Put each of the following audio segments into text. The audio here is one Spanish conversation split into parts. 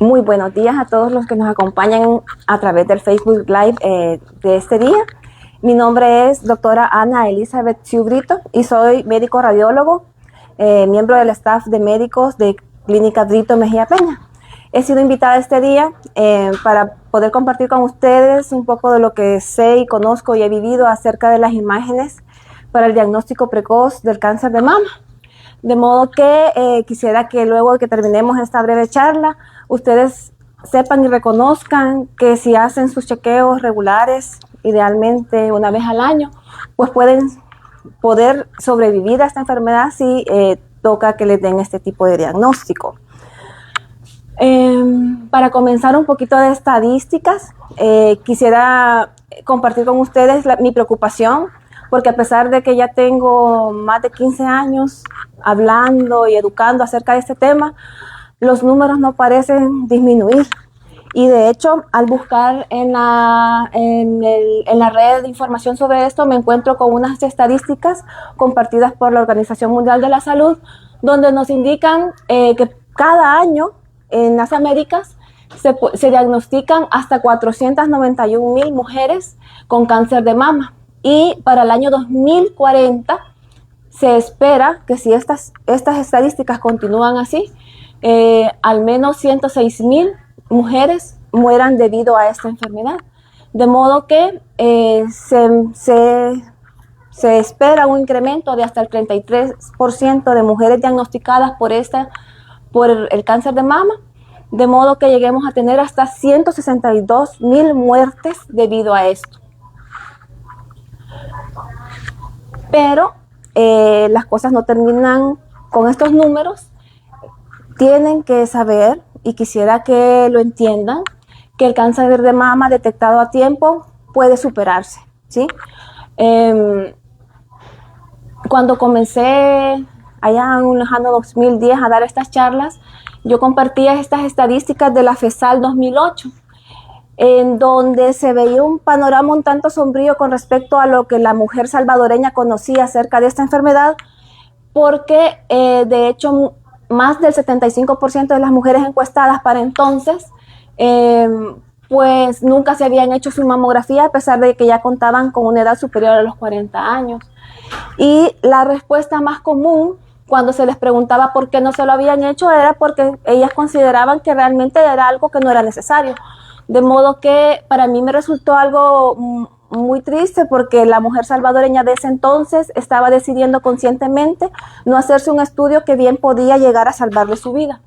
Muy buenos días a todos los que nos acompañan a través del Facebook Live de este día. Mi nombre es doctora Ana Elizabeth Ciubrito y soy médico radiólogo, miembro del staff de médicos de Clínica Brito Mejía Peña. He sido invitada este día para poder compartir con ustedes un poco de lo que sé y conozco y he vivido acerca de las imágenes para el diagnóstico precoz del cáncer de mama. De modo que quisiera que luego de que terminemos esta breve charla, ustedes sepan y reconozcan que si hacen sus chequeos regulares, idealmente una vez al año, pues pueden poder sobrevivir a esta enfermedad si toca que les den este tipo de diagnóstico. Para comenzar un poquito de estadísticas, quisiera compartir con ustedes mi preocupación, porque a pesar de que ya tengo más de 15 años hablando y educando acerca de este tema, los números no parecen disminuir. Y de hecho, al buscar en la red de información sobre esto, me encuentro con unas estadísticas compartidas por la Organización Mundial de la Salud, donde nos indican que cada año en las Américas se diagnostican hasta 491,000 mujeres con cáncer de mama. Y para el año 2040 se espera que si estas estadísticas continúan así, al menos 106,000 mujeres mueran debido a esta enfermedad. De modo que se espera un incremento de hasta el 33% de mujeres diagnosticadas por el cáncer de mama, de modo que lleguemos a tener hasta 162,000 muertes debido a esto. Pero las cosas no terminan con estos números. Tienen que saber, y quisiera que lo entiendan, que el cáncer de mama detectado a tiempo puede superarse, ¿sí? Cuando comencé allá en un lejano 2010 a dar estas charlas, yo compartía estas estadísticas de la FESAL 2008, en donde se veía un panorama un tanto sombrío con respecto a lo que la mujer salvadoreña conocía acerca de esta enfermedad, porque de hecho más del 75% de las mujeres encuestadas para entonces pues nunca se habían hecho su mamografía, a pesar de que ya contaban con una edad superior a los 40 años. Y la respuesta más común cuando se les preguntaba por qué no se lo habían hecho era porque ellas consideraban que realmente era algo que no era necesario. De modo que para mí me resultó algo muy triste, porque la mujer salvadoreña de ese entonces estaba decidiendo conscientemente no hacerse un estudio que bien podía llegar a salvarle su vida.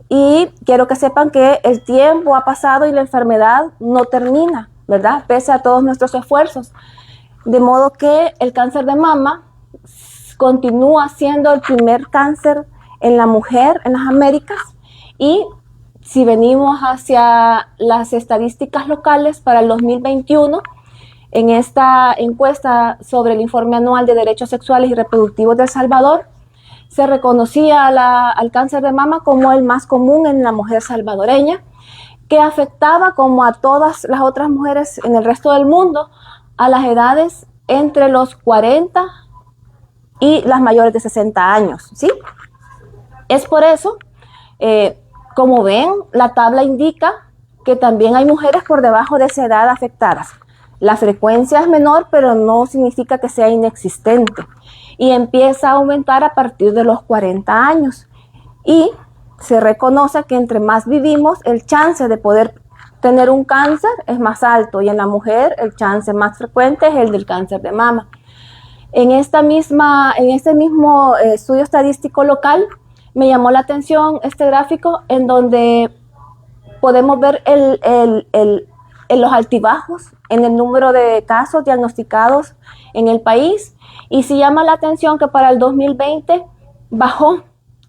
Y quiero que sepan que el tiempo ha pasado y la enfermedad no termina, ¿verdad? Pese a todos nuestros esfuerzos. De modo que el cáncer de mama continúa siendo el primer cáncer en la mujer en las Américas. Y si venimos hacia las estadísticas locales para el 2021, en esta encuesta sobre el informe anual de derechos sexuales y reproductivos de El Salvador, se reconocía al cáncer de mama como el más común en la mujer salvadoreña, que afectaba, como a todas las otras mujeres en el resto del mundo, a las edades entre los 40 y las mayores de 60 años, ¿sí? Es por eso, como ven, la tabla indica que también hay mujeres por debajo de esa edad afectadas. La frecuencia es menor, pero no significa que sea inexistente. Y empieza a aumentar a partir de los 40 años. Y se reconoce que entre más vivimos, el chance de poder tener un cáncer es más alto. Y en la mujer, el chance más frecuente es el del cáncer de mama. En este mismo estudio estadístico local, me llamó la atención este gráfico en donde podemos ver los altibajos en el número de casos diagnosticados en el país, y sí llama la atención que para el 2020 bajó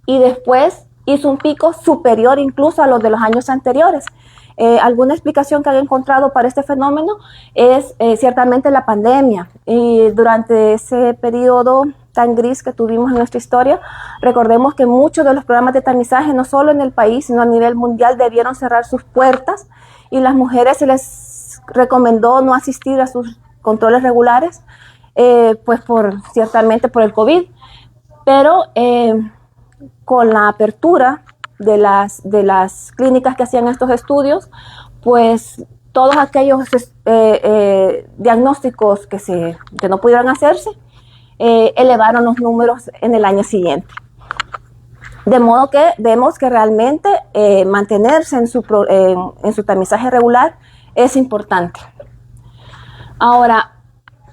y después hizo un pico superior incluso a los de los años anteriores. Alguna explicación que haya encontrado para este fenómeno es ciertamente la pandemia, y durante ese periodo tan gris que tuvimos en nuestra historia, recordemos que muchos de los programas de tamizaje, no solo en el país, sino a nivel mundial, debieron cerrar sus puertas, y las mujeres se les recomendó no asistir a sus controles regulares, pues ciertamente por el COVID. Pero con la apertura de las clínicas que hacían estos estudios, pues todos aquellos diagnósticos que no pudieron hacerse, elevaron los números en el año siguiente. De modo que vemos que realmente mantenerse en su tamizaje regular es importante. Ahora,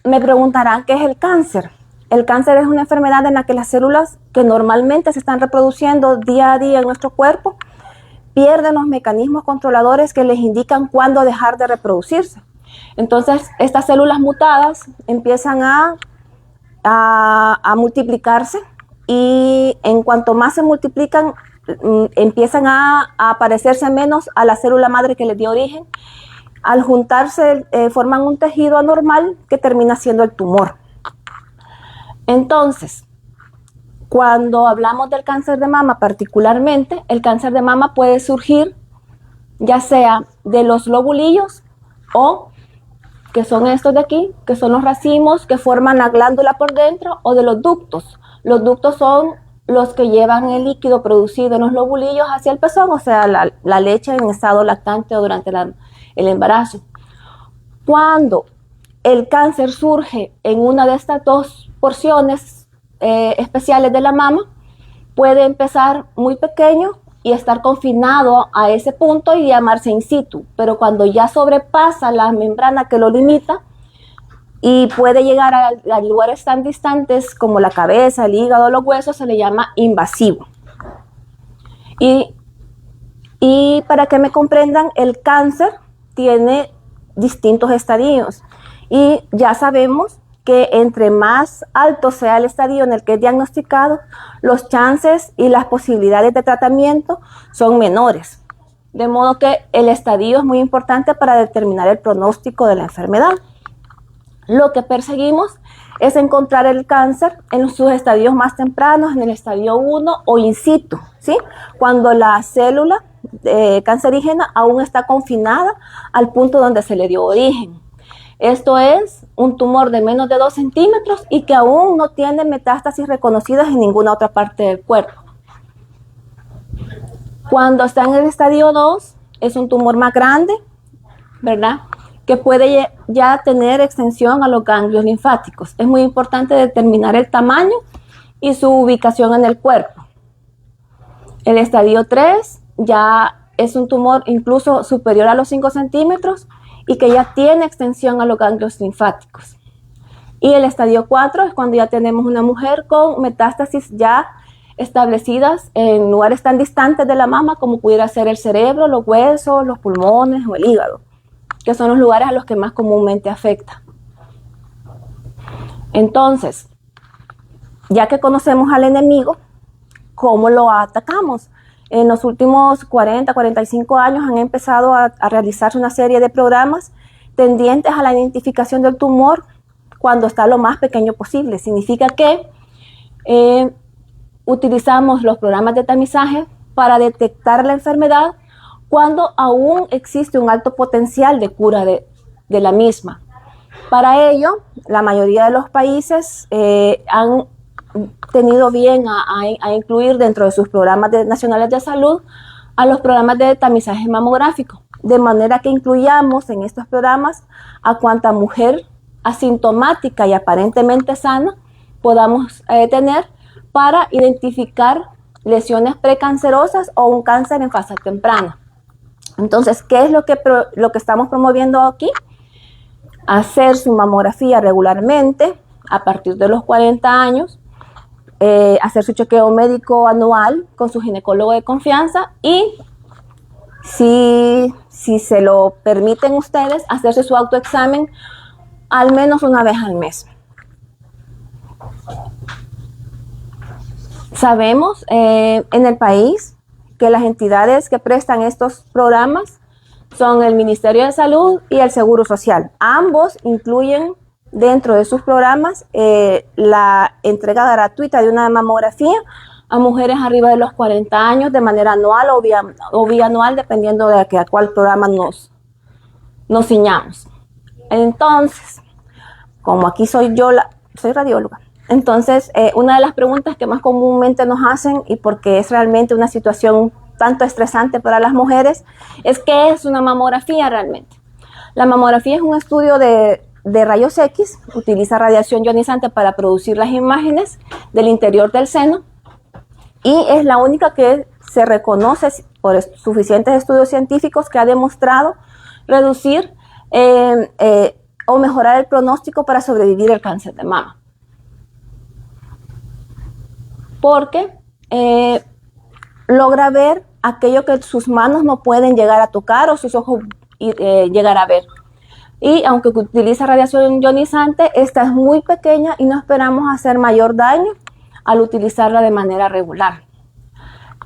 me preguntarán qué es el cáncer. El cáncer es una enfermedad en la que las células que normalmente se están reproduciendo día a día en nuestro cuerpo pierden los mecanismos controladores que les indican cuándo dejar de reproducirse. Entonces, estas células mutadas empiezan a multiplicarse, y en cuanto más se multiplican, empiezan a parecerse menos a la célula madre que les dio origen. Al juntarse, forman un tejido anormal que termina siendo el tumor. Entonces, cuando hablamos del cáncer de mama particularmente, el cáncer de mama puede surgir ya sea de los lobulillos, o que son estos de aquí, que son los racimos que forman la glándula por dentro, o de los ductos. Los ductos son los que llevan el líquido producido en los lobulillos hacia el pezón, o sea, la leche en estado lactante o durante el embarazo. Cuando el cáncer surge en una de estas dos porciones especiales de la mama, puede empezar muy pequeño y estar confinado a ese punto y llamarse in situ, pero cuando ya sobrepasa la membrana que lo limita y puede llegar a lugares tan distantes como la cabeza, el hígado, los huesos, se le llama invasivo. Y para que me comprendan, el cáncer tiene distintos estadios, y ya sabemos que entre más alto sea el estadio en el que es diagnosticado, los chances y las posibilidades de tratamiento son menores. De modo que el estadio es muy importante para determinar el pronóstico de la enfermedad. Lo que perseguimos es encontrar el cáncer en sus estadios más tempranos, en el estadio 1 o in situ, ¿sí? Cuando la célula cancerígena aún está confinada al punto donde se le dio origen. Esto es un tumor de menos de 2 centímetros y que aún no tiene metástasis reconocidas en ninguna otra parte del cuerpo. Cuando está en el estadio 2, es un tumor más grande, ¿verdad?, que puede ya tener extensión a los ganglios linfáticos. Es muy importante determinar el tamaño y su ubicación en el cuerpo. El estadio 3 ya es un tumor incluso superior a los 5 centímetros y que ya tiene extensión a los ganglios linfáticos. Y el estadio 4 es cuando ya tenemos una mujer con metástasis ya establecidas en lugares tan distantes de la mama como pudiera ser el cerebro, los huesos, los pulmones o el hígado, que son los lugares a los que más comúnmente afecta. Entonces, ya que conocemos al enemigo, ¿cómo lo atacamos? En los últimos 40, 45 años han empezado a realizarse una serie de programas tendientes a la identificación del tumor cuando está lo más pequeño posible. Significa que utilizamos los programas de tamizaje para detectar la enfermedad cuando aún existe un alto potencial de cura de la misma. Para ello, la mayoría de los países han tenido bien a incluir dentro de sus programas nacionales de salud a los programas de tamizaje mamográfico, de manera que incluyamos en estos programas a cuanta mujer asintomática y aparentemente sana podamos tener para identificar lesiones precancerosas o un cáncer en fase temprana. Entonces, ¿qué es lo que estamos promoviendo aquí? Hacer su mamografía regularmente a partir de los 40 años, hacer su chequeo médico anual con su ginecólogo de confianza y, si se lo permiten ustedes, hacerse su autoexamen al menos una vez al mes. Sabemos en el país que las entidades que prestan estos programas son el Ministerio de Salud y el Seguro Social. Ambos incluyen dentro de sus programas la entrega gratuita de una mamografía a mujeres arriba de los 40 años de manera anual o bianual, dependiendo de a cuál programa nos ciñamos. Entonces, como aquí soy radióloga, Entonces, una de las preguntas que más comúnmente nos hacen, y porque es realmente una situación tanto estresante para las mujeres, es ¿qué es una mamografía realmente? La mamografía es un estudio de rayos X, utiliza radiación ionizante para producir las imágenes del interior del seno y es la única que se reconoce por suficientes estudios científicos que ha demostrado reducir o mejorar el pronóstico para sobrevivir el cáncer de mama. Porque logra ver aquello que sus manos no pueden llegar a tocar o sus ojos llegar a ver. Y aunque utiliza radiación ionizante, esta es muy pequeña y no esperamos hacer mayor daño al utilizarla de manera regular.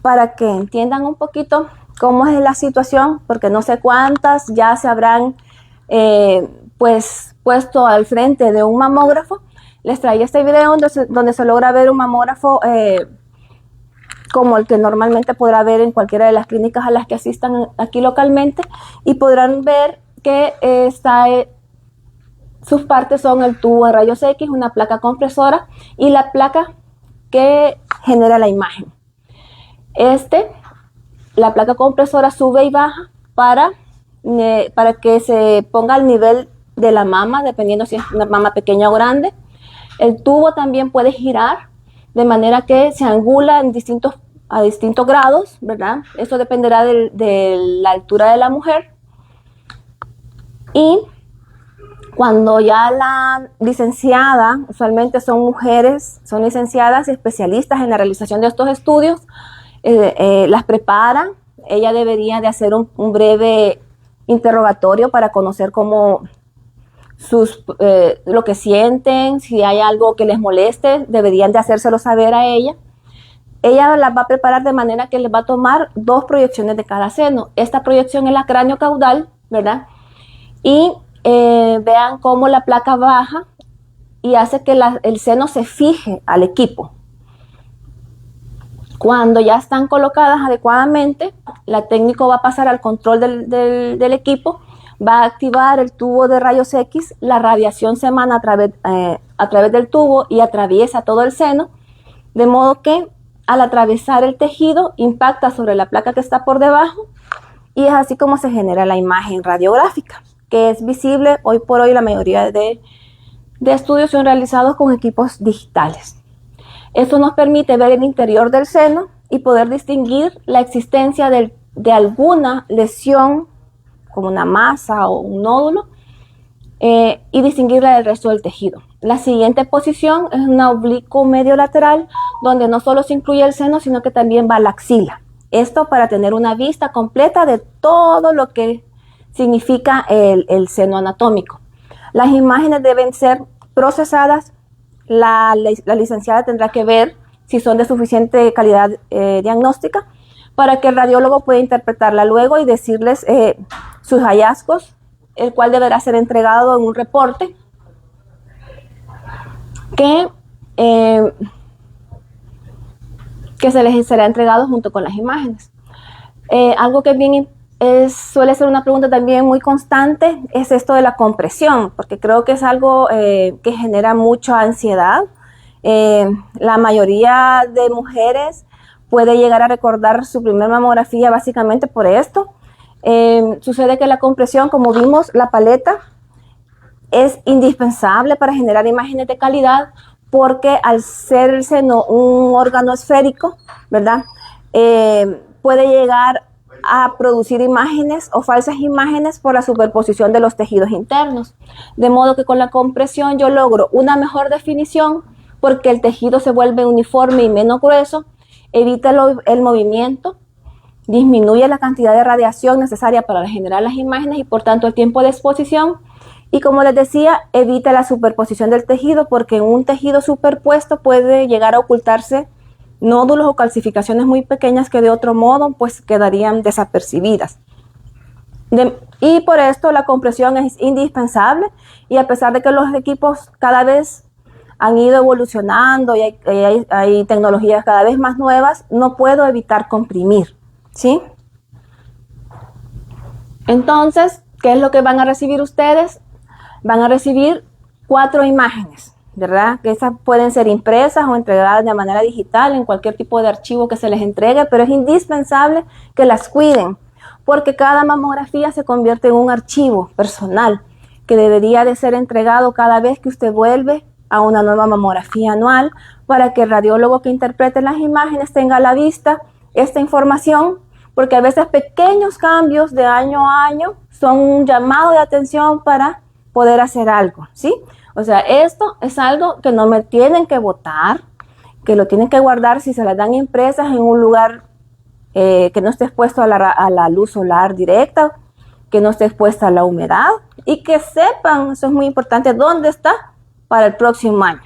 Para que entiendan un poquito cómo es la situación, porque no sé cuántas ya se habrán pues puesto al frente de un mamógrafo. Les traía este video donde se logra ver un mamógrafo como el que normalmente podrá ver en cualquiera de las clínicas a las que asistan aquí localmente, y podrán ver que sus partes son el tubo de rayos X, una placa compresora y la placa que genera la imagen. La placa compresora sube y baja para que se ponga al nivel de la mama, dependiendo si es una mama pequeña o grande. El tubo también puede girar de manera que se angula a distintos grados, ¿verdad? Eso dependerá de la altura de la mujer. Y cuando ya la licenciada, usualmente son mujeres, son licenciadas especialistas en la realización de estos estudios, las prepara. Ella debería de hacer un breve interrogatorio para conocer cómo lo que sienten, si hay algo que les moleste, deberían de hacérselo saber a ella. Ella las va a preparar de manera que les va a tomar 2 proyecciones de cada seno. Esta proyección es la cráneo-caudal, ¿verdad? Y vean cómo la placa baja y hace que el seno se fije al equipo. Cuando ya están colocadas adecuadamente, la técnico va a pasar al control del equipo, va a activar el tubo de rayos X, la radiación se emana a través del tubo y atraviesa todo el seno, de modo que al atravesar el tejido impacta sobre la placa que está por debajo, y es así como se genera la imagen radiográfica, que es visible hoy por hoy. La mayoría de estudios son realizados con equipos digitales. Esto nos permite ver el interior del seno y poder distinguir la existencia de alguna lesión, como una masa o un nódulo, y distinguirla del resto del tejido. La siguiente posición es un oblicuo medio lateral, donde no solo se incluye el seno, sino que también va la axila. Esto para tener una vista completa de todo lo que significa el seno anatómico. Las imágenes deben ser procesadas. La licenciada tendrá que ver si son de suficiente calidad diagnóstica para que el radiólogo pueda interpretarla luego y decirles sus hallazgos, el cual deberá ser entregado en un reporte que se les será entregado junto con las imágenes. Algo que suele ser una pregunta también muy constante es esto de la compresión, porque creo que es algo que genera mucha ansiedad. La mayoría de mujeres puede llegar a recordar su primera mamografía básicamente por esto. Sucede que la compresión, como vimos, la paleta es indispensable para generar imágenes de calidad, porque al ser el seno un órgano esférico, ¿verdad? Puede llegar a producir imágenes o falsas imágenes por la superposición de los tejidos internos. De modo que con la compresión yo logro una mejor definición, porque el tejido se vuelve uniforme y menos grueso, evita el movimiento, disminuye la cantidad de radiación necesaria para generar las imágenes y por tanto el tiempo de exposición. Y como les decía, evita la superposición del tejido, porque en un tejido superpuesto puede llegar a ocultarse nódulos o calcificaciones muy pequeñas que de otro modo pues quedarían desapercibidas. Y por esto la compresión es indispensable, y a pesar de que los equipos cada vez han ido evolucionando y hay tecnologías cada vez más nuevas, no puedo evitar comprimir, ¿sí? Entonces, ¿qué es lo que van a recibir ustedes? Van a recibir 4 imágenes, ¿verdad? Que esas pueden ser impresas o entregadas de manera digital en cualquier tipo de archivo que se les entregue, pero es indispensable que las cuiden, porque cada mamografía se convierte en un archivo personal que debería de ser entregado cada vez que usted vuelve a una nueva mamografía anual, para que el radiólogo que interprete las imágenes tenga a la vista esta información, porque a veces pequeños cambios de año a año son un llamado de atención para poder hacer algo, ¿sí? O sea, esto es algo que no me tienen que botar, que lo tienen que guardar si se las dan impresas en un lugar que no esté expuesto a la luz solar directa, que no esté expuesta a la humedad, y que sepan, eso es muy importante, dónde está para el próximo año.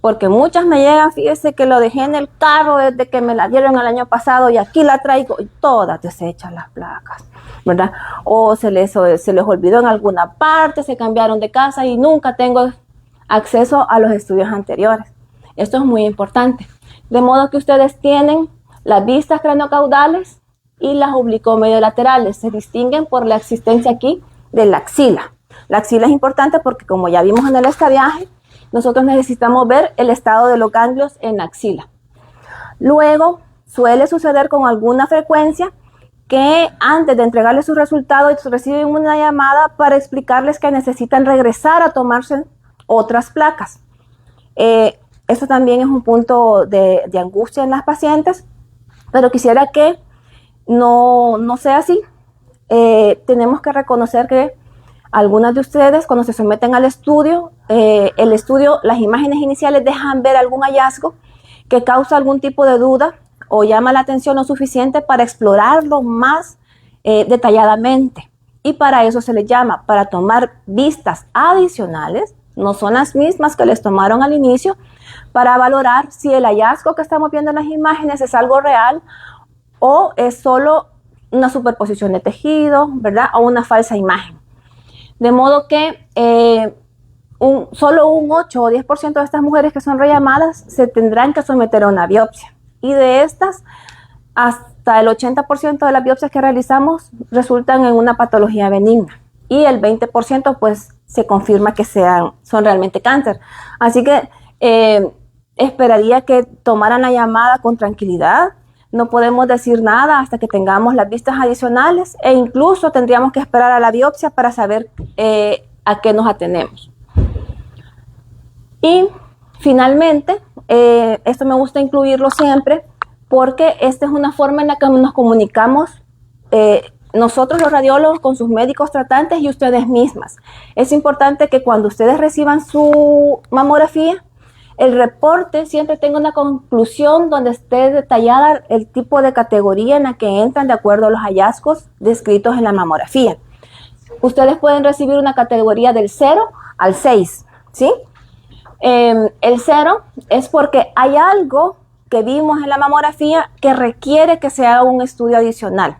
Porque muchas me llegan, fíjese que lo dejé en el carro desde que me la dieron el año pasado y aquí la traigo y todas desechan las placas, ¿verdad? O se les olvidó en alguna parte, se cambiaron de casa y nunca tengo acceso a los estudios anteriores. Esto es muy importante. De modo que ustedes tienen las vistas craneocaudales y las oblicomedio-laterales. Se distinguen por la existencia aquí de la axila. La axila es importante porque, como ya vimos en el estadiaje, nosotros necesitamos ver el estado de los ganglios en la axila. Luego, suele suceder con alguna frecuencia que antes de entregarles sus resultados reciben una llamada para explicarles que necesitan regresar a tomarse otras placas. Eso también es un punto de angustia en las pacientes, pero quisiera que no sea así. Tenemos que reconocer que algunas de ustedes, cuando se someten al estudio, las imágenes iniciales dejan ver algún hallazgo que causa algún tipo de duda o llama la atención lo suficiente para explorarlo más detalladamente. Y para eso se les llama, para tomar vistas adicionales, no son las mismas que les tomaron al inicio, para valorar si el hallazgo que estamos viendo en las imágenes es algo real o es solo una superposición de tejido, ¿verdad? O una falsa imagen. De modo que solo un 8 o 10% de estas mujeres que son rellamadas se tendrán que someter a una biopsia. Y de estas, hasta el 80% de las biopsias que realizamos resultan en una patología benigna. Y el 20% pues se confirma que son realmente cáncer. Así que esperaría que tomaran la llamada con tranquilidad. No podemos decir nada hasta que tengamos las vistas adicionales e incluso tendríamos que esperar a la biopsia para saber a qué nos atenemos. Y finalmente, esto me gusta incluirlo siempre porque esta es una forma en la que nos comunicamos nosotros los radiólogos con sus médicos tratantes y ustedes mismas. Es importante que cuando ustedes reciban su mamografía, el reporte siempre tenga una conclusión donde esté detallada el tipo de categoría en la que entran de acuerdo a los hallazgos descritos en la mamografía. Ustedes pueden recibir una categoría del 0 al 6, ¿sí? El 0 es porque hay algo que vimos en la mamografía que requiere que se haga un estudio adicional.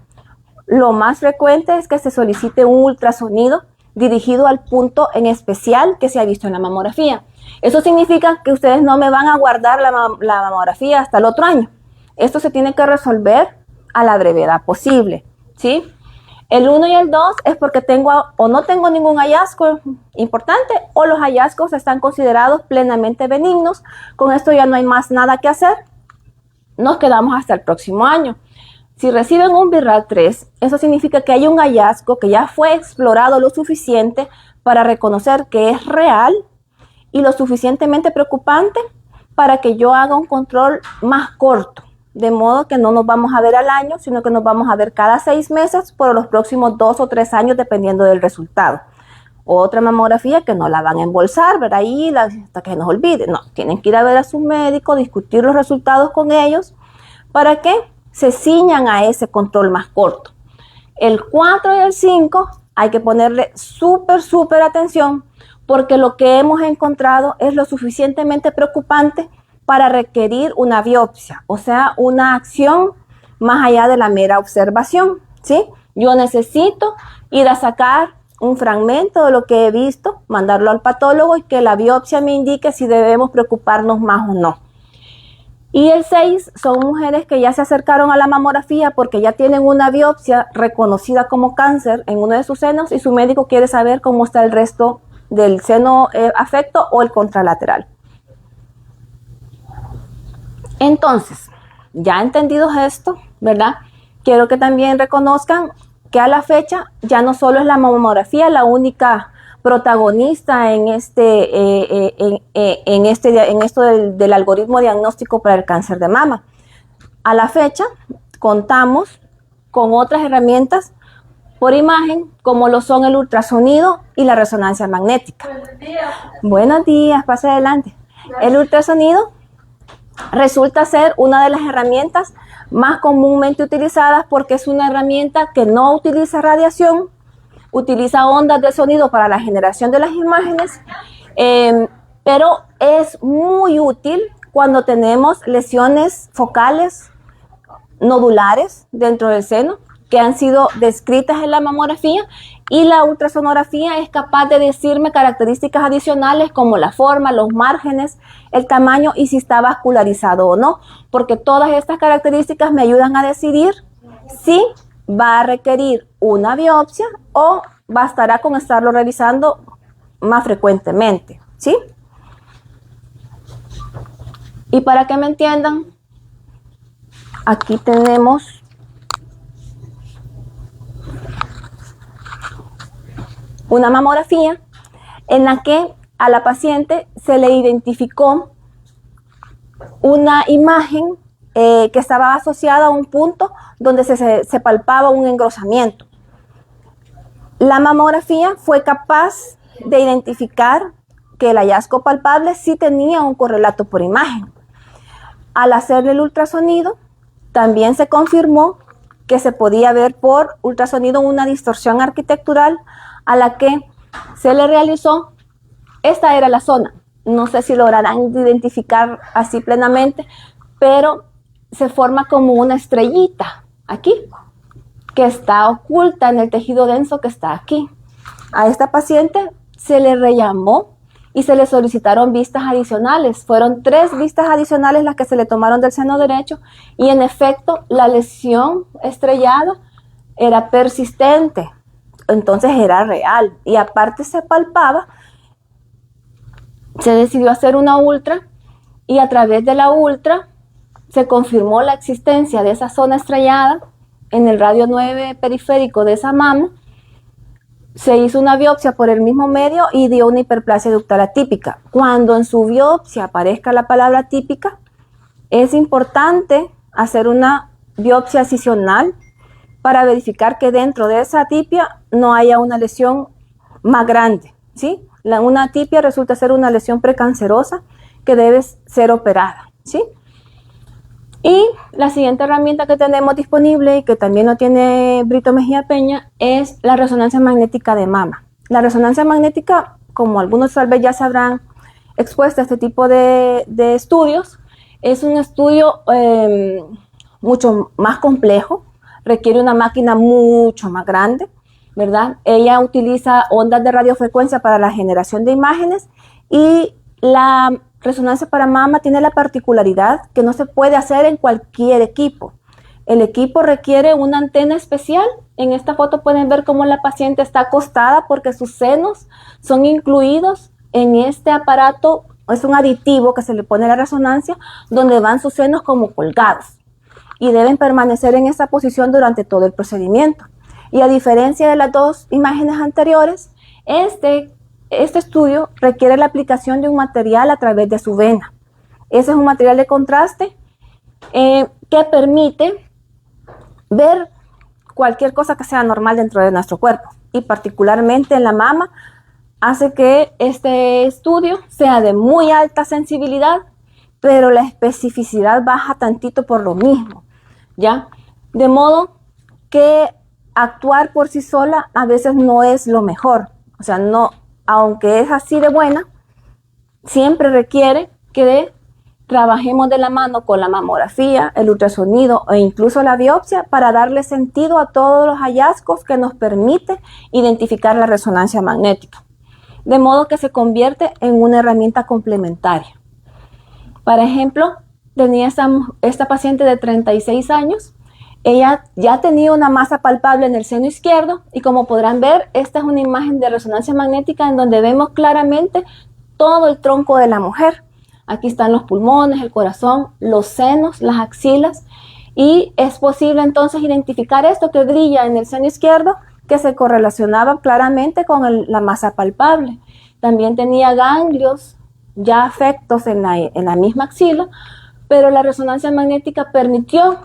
Lo más frecuente es que se solicite un ultrasonido dirigido al punto en especial que se ha visto en la mamografía. Eso significa que ustedes no me van a guardar la mamografía hasta el otro año. Esto se tiene que resolver a la brevedad posible, ¿sí? El 1 y el 2 es porque tengo o no tengo ningún hallazgo importante o los hallazgos están considerados plenamente benignos. Con esto ya no hay más nada que hacer. Nos quedamos hasta el próximo año. Si reciben un BIRAD 3, eso significa que hay un hallazgo que ya fue explorado lo suficiente para reconocer que es real y lo suficientemente preocupante para que yo haga un control más corto, de modo que no nos vamos a ver al año, sino que nos vamos a ver cada 6 meses por los próximos 2 o 3 años, dependiendo del resultado. Otra mamografía que no la van a embolsar, ver ahí hasta que nos olvide. No, tienen que ir a ver a su médico, discutir los resultados con ellos, para que se ciñan a ese control más corto. El 4 y el 5 hay que ponerle súper atención, porque lo que hemos encontrado es lo suficientemente preocupante para requerir una biopsia, o sea, una acción más allá de la mera observación, ¿sí? Yo necesito ir a sacar un fragmento de lo que he visto, mandarlo al patólogo y que la biopsia me indique si debemos preocuparnos más o no. Y el 6 son mujeres que ya se acercaron a la mamografía porque ya tienen una biopsia reconocida como cáncer en uno de sus senos y su médico quiere saber cómo está el resto del seno afecto o el contralateral. Entonces, ya entendidos esto, ¿verdad? Quiero que también reconozcan que a la fecha ya no solo es la mamografía la única protagonista en esto del algoritmo diagnóstico para el cáncer de mama. A la fecha contamos con otras herramientas por imagen como lo son el ultrasonido y la resonancia magnética. Buenos días. Buenos días, pase adelante. El ultrasonido resulta ser una de las herramientas más comúnmente utilizadas porque es una herramienta que no utiliza radiación, utiliza ondas de sonido para la generación de las imágenes, pero es muy útil cuando tenemos lesiones focales nodulares dentro del seno que han sido descritas en la mamografía, y la ultrasonografía es capaz de decirme características adicionales como la forma, los márgenes, el tamaño y si está vascularizado o no, porque todas estas características me ayudan a decidir si va a requerir una biopsia o bastará con estarlo revisando más frecuentemente, ¿sí? Y para que me entiendan, aquí tenemos una mamografía en la que a la paciente se le identificó una imagen que estaba asociada a un punto donde se palpaba un engrosamiento. La mamografía fue capaz de identificar que el hallazgo palpable sí tenía un correlato por imagen. Al hacerle el ultrasonido, también se confirmó que se podía ver por ultrasonido una distorsión arquitectural a la que se le realizó. Esta era la zona. No sé si lograrán identificar así plenamente, pero se forma como una estrellita aquí, que está oculta en el tejido denso que está aquí. A esta paciente se le rellamó y se le solicitaron vistas adicionales. Fueron 3 vistas adicionales las que se le tomaron del seno derecho y en efecto la lesión estrellada era persistente, entonces era real y aparte se palpaba. Se decidió hacer una ultra y a través de la ultra se confirmó la existencia de esa zona estrellada en el radio 9 periférico de esa mama. Se hizo una biopsia por el mismo medio y dio una hiperplasia ductal atípica. Cuando en su biopsia aparezca la palabra atípica, es importante hacer una biopsia excisional para verificar que dentro de esa atipia no haya una lesión más grande, ¿sí? Una atipia resulta ser una lesión precancerosa que debe ser operada, ¿sí? Y la siguiente herramienta que tenemos disponible y que también lo tiene Brito Mejía Peña es la resonancia magnética de mama. La resonancia magnética, como algunos tal vez ya se habrán expuesto a este tipo de estudios, es un estudio mucho más complejo, requiere una máquina mucho más grande, ¿verdad? Ella utiliza ondas de radiofrecuencia para la generación de imágenes y la resonancia para mama tiene la particularidad que no se puede hacer en cualquier equipo. El equipo requiere una antena especial. En esta foto pueden ver cómo la paciente está acostada porque sus senos son incluidos en este aparato. Es un aditivo que se le pone a la resonancia donde van sus senos como colgados y deben permanecer en esa posición durante todo el procedimiento. Y a diferencia de las 2 imágenes anteriores, este estudio requiere la aplicación de un material a través de su vena. Ese es un material de contraste que permite ver cualquier cosa que sea normal dentro de nuestro cuerpo y particularmente en la mama hace que este estudio sea de muy alta sensibilidad, pero la especificidad baja tantito por lo mismo, ¿ya? De modo que actuar por sí sola a veces no es lo mejor, o sea, no, aunque es así de buena, siempre requiere que trabajemos de la mano con la mamografía, el ultrasonido e incluso la biopsia para darle sentido a todos los hallazgos que nos permite identificar la resonancia magnética. De modo que se convierte en una herramienta complementaria. Por ejemplo, tenía esta paciente de 36 años Ella ya tenía una masa palpable en el seno izquierdo y como podrán ver, esta es una imagen de resonancia magnética en donde vemos claramente todo el tronco de la mujer. Aquí están los pulmones, el corazón, los senos, las axilas y es posible entonces identificar esto que brilla en el seno izquierdo que se correlacionaba claramente con la masa palpable. También tenía ganglios ya afectos en la misma axila, pero la resonancia magnética permitió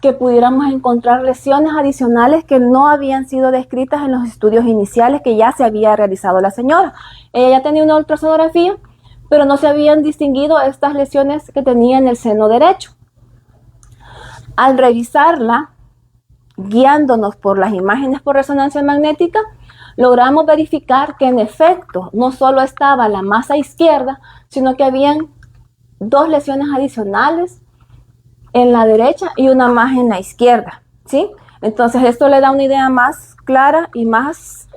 que pudiéramos encontrar lesiones adicionales que no habían sido descritas en los estudios iniciales que ya se había realizado la señora. Ella ya tenía una ultrasonografía, pero no se habían distinguido estas lesiones que tenía en el seno derecho. Al revisarla, guiándonos por las imágenes por resonancia magnética, logramos verificar que en efecto no solo estaba la masa izquierda, sino que habían 2 lesiones adicionales en la derecha y una más en la izquierda, ¿sí? Entonces esto le da una idea más clara y más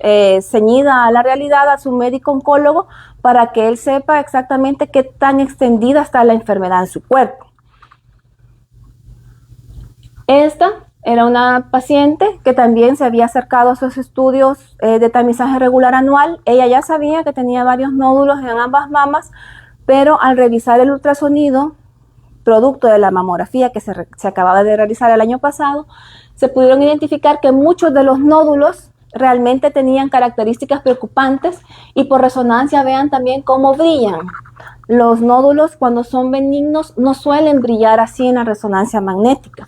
ceñida a la realidad a su médico oncólogo para que él sepa exactamente qué tan extendida está la enfermedad en su cuerpo. Esta era una paciente que también se había acercado a sus estudios de tamizaje regular anual. Ella ya sabía que tenía varios nódulos en ambas mamas, pero al revisar el ultrasonido producto de la mamografía que se acababa de realizar el año pasado, se pudieron identificar que muchos de los nódulos realmente tenían características preocupantes y por resonancia vean también cómo brillan. Los nódulos cuando son benignos no suelen brillar así en la resonancia magnética,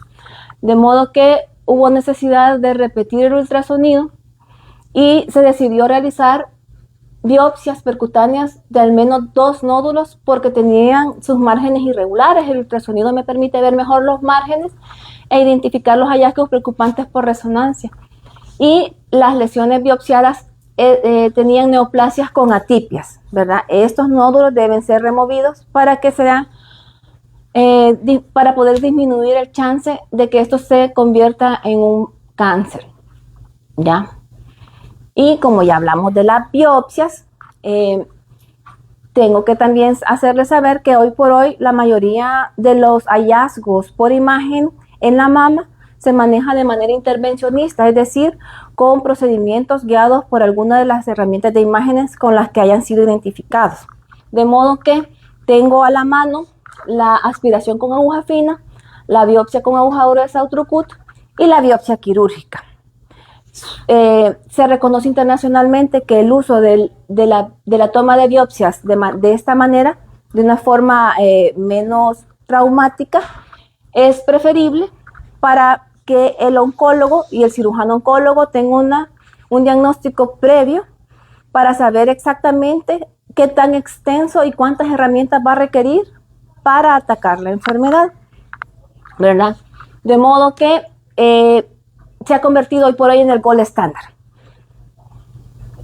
de modo que hubo necesidad de repetir el ultrasonido y se decidió realizar biopsias percutáneas de al menos 2 nódulos porque tenían sus márgenes irregulares. El ultrasonido me permite ver mejor los márgenes e identificar los hallazgos preocupantes por resonancia. Y las lesiones biopsiadas tenían neoplasias con atipias, ¿verdad? Estos nódulos deben ser removidos para que para poder disminuir el chance de que esto se convierta en un cáncer, ¿ya? Y como ya hablamos de las biopsias, tengo que también hacerles saber que hoy por hoy la mayoría de los hallazgos por imagen en la mama se maneja de manera intervencionista, es decir, con procedimientos guiados por alguna de las herramientas de imágenes con las que hayan sido identificados. De modo que tengo a la mano la aspiración con aguja fina, la biopsia con aguja gruesa Ultracut y la biopsia quirúrgica. Se reconoce internacionalmente que el uso de la toma de biopsias de esta manera, de una forma menos traumática, es preferible para que el oncólogo y el cirujano oncólogo tengan un diagnóstico previo para saber exactamente qué tan extenso y cuántas herramientas va a requerir para atacar la enfermedad, ¿verdad? De modo que se ha convertido hoy por hoy en el gold estándar.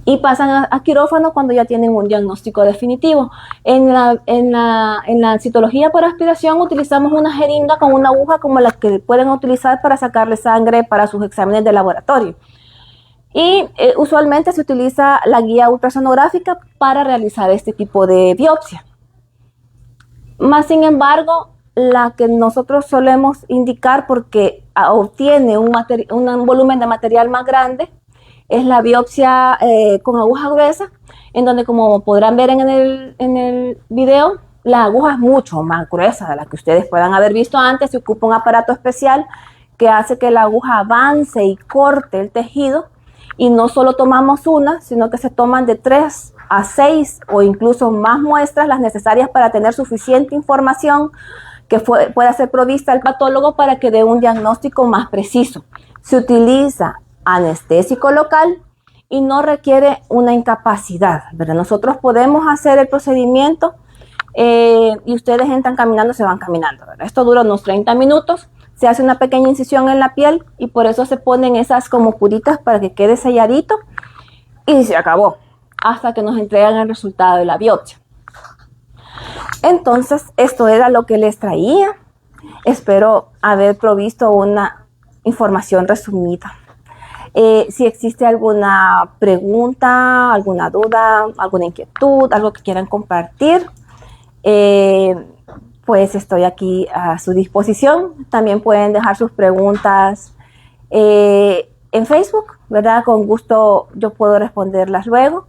Y pasan a quirófano cuando ya tienen un diagnóstico definitivo. En la citología por aspiración utilizamos una jeringa con una aguja como la que pueden utilizar para sacarle sangre para sus exámenes de laboratorio. Y usualmente se utiliza la guía ultrasonográfica para realizar este tipo de biopsia. Más sin embargo, la que nosotros solemos indicar porque obtiene un volumen de material más grande es la biopsia con aguja gruesa, en donde como podrán ver en el video, la aguja es mucho más gruesa de la que ustedes puedan haber visto antes. Se ocupa un aparato especial que hace que la aguja avance y corte el tejido, y no solo tomamos una, sino que se toman de 3 a 6 o incluso más muestras, las necesarias para tener suficiente información que pueda ser provista al patólogo para que dé un diagnóstico más preciso. Se utiliza anestésico local y no requiere una incapacidad, ¿verdad? Nosotros podemos hacer el procedimiento y ustedes entran caminando, se van caminando, ¿verdad? Esto dura unos 30 minutos, se hace una pequeña incisión en la piel y por eso se ponen esas como curitas para que quede selladito y se acabó, hasta que nos entregan el resultado de la biopsia. Entonces, esto era lo que les traía. Espero haber provisto una información resumida. Si existe alguna pregunta, alguna duda, alguna inquietud, algo que quieran compartir, pues estoy aquí a su disposición. También pueden dejar sus preguntas en Facebook, ¿verdad? Con gusto yo puedo responderlas luego.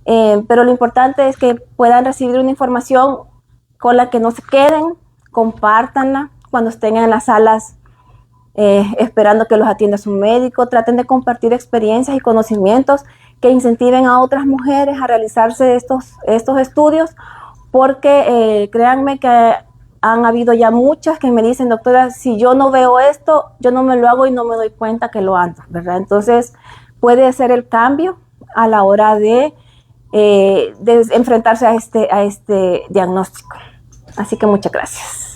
Pero lo importante es que puedan recibir una información con la que no se queden, compártanla cuando estén en las salas esperando que los atienda su médico. Traten de compartir experiencias y conocimientos que incentiven a otras mujeres a realizarse estos estudios, porque créanme que han habido ya muchas que me dicen, doctora, si yo no veo esto, yo no me lo hago y no me doy cuenta que lo ando, ¿verdad? Entonces puede ser el cambio a la hora de enfrentarse a este diagnóstico. Así que muchas gracias.